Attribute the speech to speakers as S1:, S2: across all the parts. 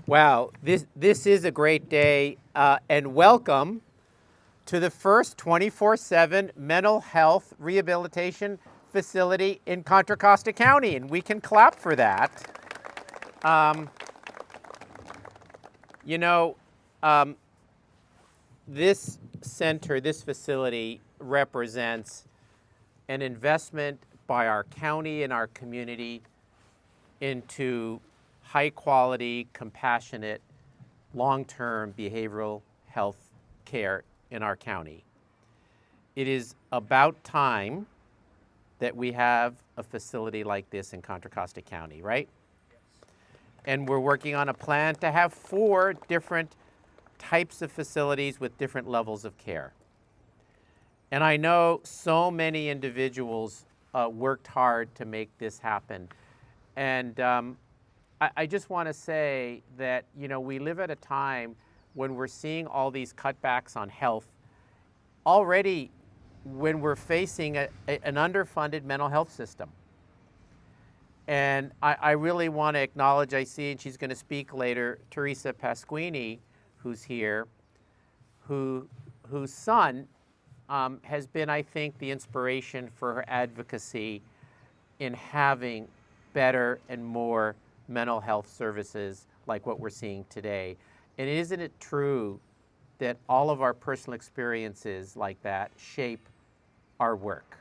S1: Wow, this is a great day, and welcome to the first 24/7 mental health rehabilitation facility in Contra Costa County, and we can clap for that. Um, you know, um, this center, this facility represents an investment by our county and our community into high quality, compassionate, long-term behavioral health care in our county. It is about time that we have a facility like this in Contra Costa County, right? And we're working on a plan to have 4 different types of facilities with different levels of care. And I know so many individuals worked hard to make this happen. And I just want to say that, we live at a time when we're seeing all these cutbacks on health already when we're facing an underfunded mental health system. And I really want to acknowledge, I see, and she's going to speak later, Teresa Pasquini, who's here, whose son has been, I think, the inspiration for her advocacy in having better and more mental health services like what we're seeing today. And isn't it true that all of our personal experiences like that shape our work?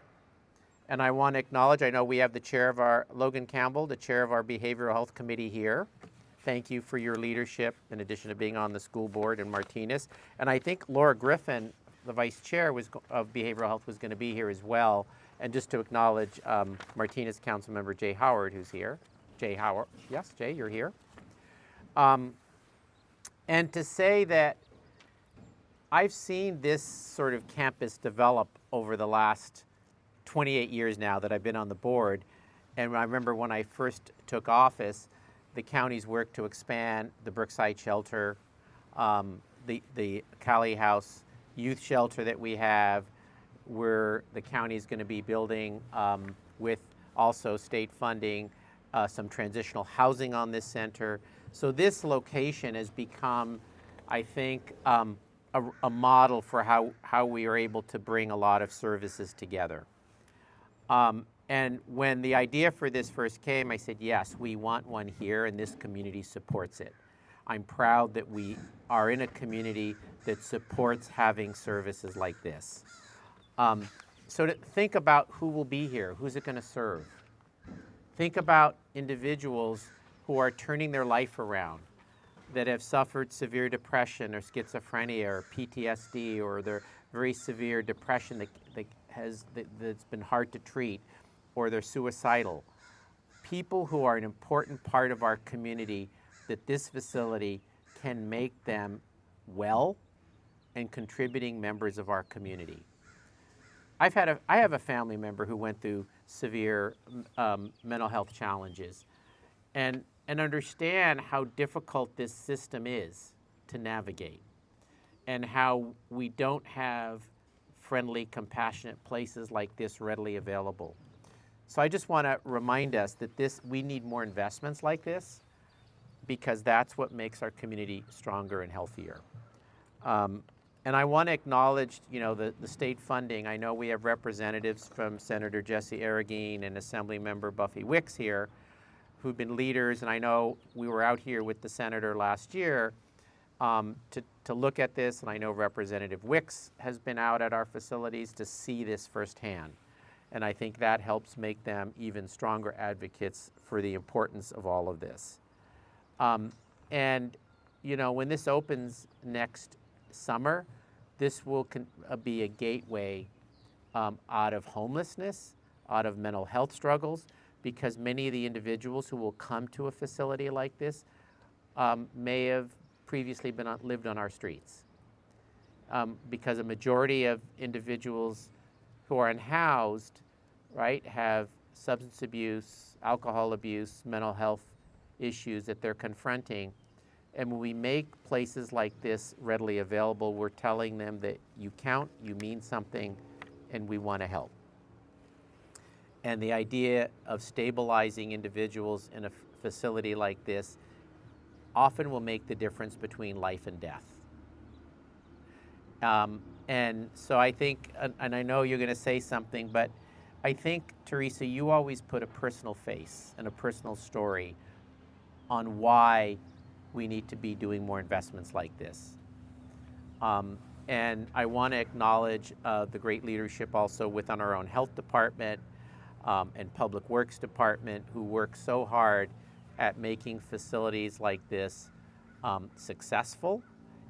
S1: And I want to acknowledge, I know we have the chair of our, Logan Campbell, the chair of our Behavioral Health Committee here. Thank you for your leadership, in addition to being on the school board, and Martinez. And I think Laura Griffin, the vice chair of Behavioral Health, was going to be here as well. And just to acknowledge Martinez council member Jay Howard, who's here. Jay Howard, yes, Jay, you're here. And to say that I've seen this sort of campus develop over the last 28 years now that I've been on the board. And I remember when I first took office, the county's work to expand the Brookside shelter, the Cali House youth shelter that we have, where the county is going to be building with also state funding, some transitional housing on this center. So this location has become, I think, a model for how we are able to bring a lot of services together. And when the idea for this first came, I said, yes, we want one here, and this community supports it. I'm proud that we are in a community that supports having services like this. So to think about who will be here, who's it going to serve? Think about individuals who are turning their life around, that have suffered severe depression or schizophrenia or PTSD, or their very severe depression that's been hard to treat, or they're suicidal. People who are an important part of our community, that this facility can make them well and contributing members of our community. I have a family member who went through severe mental health challenges, and understand how difficult this system is to navigate, and how we don't have friendly, compassionate places like this readily available. So I just want to remind us that we need more investments like this, because that's what makes our community stronger and healthier. And I want to acknowledge, the state funding. I know we have representatives from Senator Jesse Arreguín and Assemblymember Buffy Wicks here, who've been leaders, and I know we were out here with the senator last year to look at this, and I know Representative Wicks has been out at our facilities to see this firsthand. And I think that helps make them even stronger advocates for the importance of all of this. And, when this opens next summer, this will be a gateway out of homelessness, out of mental health struggles, because many of the individuals who will come to a facility like this may have previously lived on our streets. Because a majority of individuals who are unhoused, right, have substance abuse, alcohol abuse, mental health issues that they're confronting. And when we make places like this readily available, we're telling them that you count, you mean something, and we want to help. And the idea of stabilizing individuals in a facility like this often will make the difference between life and death. And so I think, and I know you're going to say something, but I think, Teresa, you always put a personal face and a personal story on why we need to be doing more investments like this. And I want to acknowledge the great leadership also within our own health department and public works department, who work so hard at making facilities like this successful.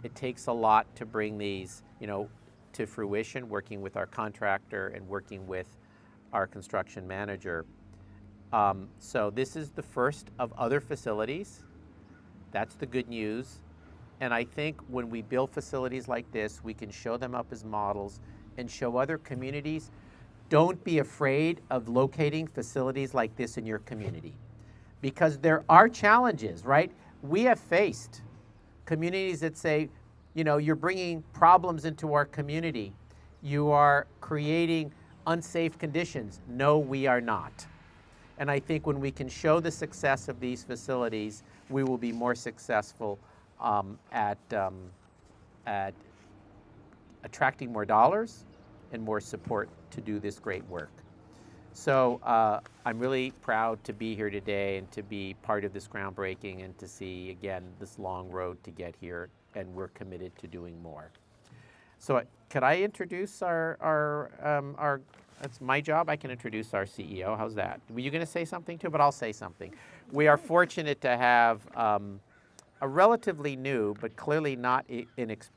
S1: It takes a lot to bring these, to fruition, working with our contractor and working with our construction manager. So this is the first of other facilities. That's the good news. And I think when we build facilities like this, we can show them up as models and show other communities, don't be afraid of locating facilities like this in your community. Because there are challenges, right? We have faced communities that say, you're bringing problems into our community. You are creating unsafe conditions. No, we are not. And I think when we can show the success of these facilities, we will be more successful at attracting more dollars and more support to do this great work. So I'm really proud to be here today and to be part of this groundbreaking and to see, again, this long road to get here, and we're committed to doing more. So could I introduce our that's my job, I can introduce our CEO. How's that? Were you going to say something too? But I'll say something. We are fortunate to have a relatively new, but clearly not inexperienced